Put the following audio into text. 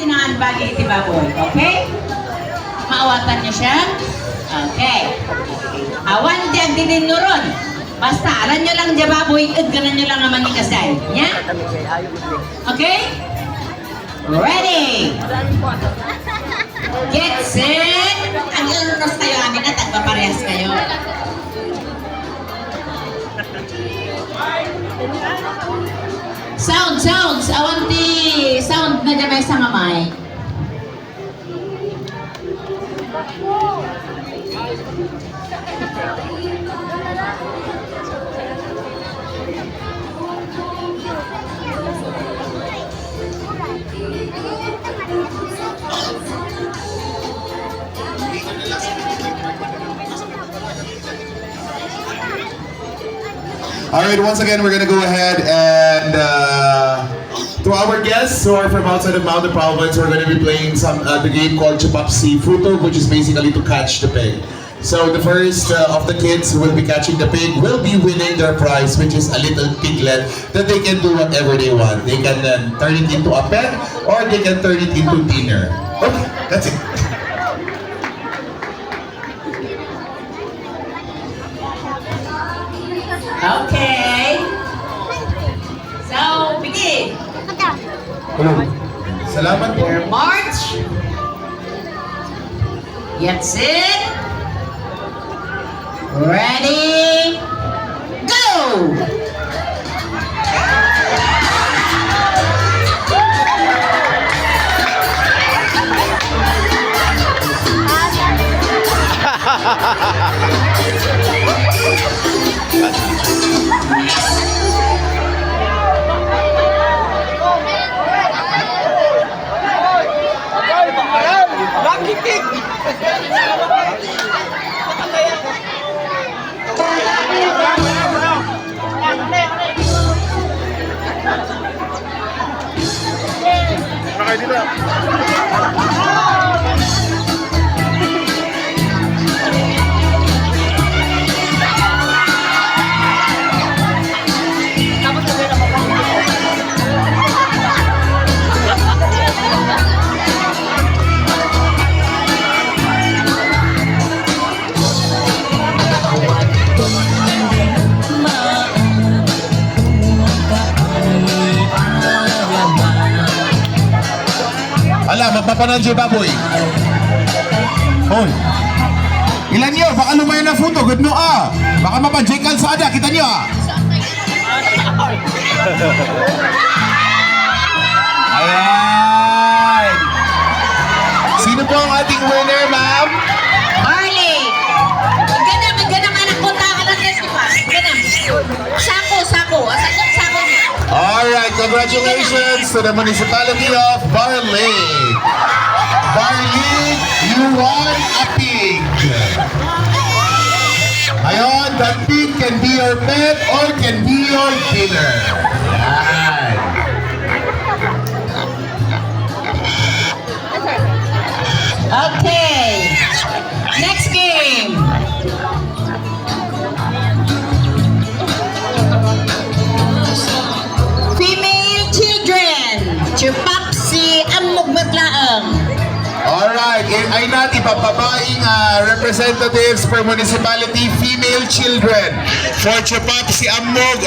Tinahan bagi iti baboy, okay? Maawatan niyo siya? Okay. Awan di ang dininuron. Basta, alam nyo lang di baboy, ganan nyo lang naman ni kasay. Nya? Okay? Ready! Get set! Ang ilunos kayo amin at agpaparehas kayo. Sounds! Awan di sound na dyan may sa mamay. All right, once again, we're gonna go ahead and to our guests who are from outside of Mountain Province, we're gonna be playing the game called Chipapsi Fruto, which is basically to catch the pig. So the first of the kids who will be catching the pig will be winning their prize, which is a little piglet that they can do whatever they want. They can turn it into a pet or they can turn it into dinner. Okay, that's it. Okay. So, begin. Salamat po. March. Get set. Ready. Go! Ala, magpapanan siya baboy. Hoy. Ilan nyo? Baka lumayo na photo. Good no ah. Baka mapanjay kalsada. Kita nyo ah. Ayan. Sino po ang ating winner, ma'am? Marley. Ganam anak ko ka ng festival. Ganam. Sako. Asakot sako niya. Alright, congratulations to the municipality of Barley. Barley, you won a pig. Ayon, that pig can be your pet or can be your dinner. Yan. Okay. Next game. Female children. Chipapsi ang mugmatlaang. Alright, ay natin papabaing representatives for municipality female children. For Chipapsi Amog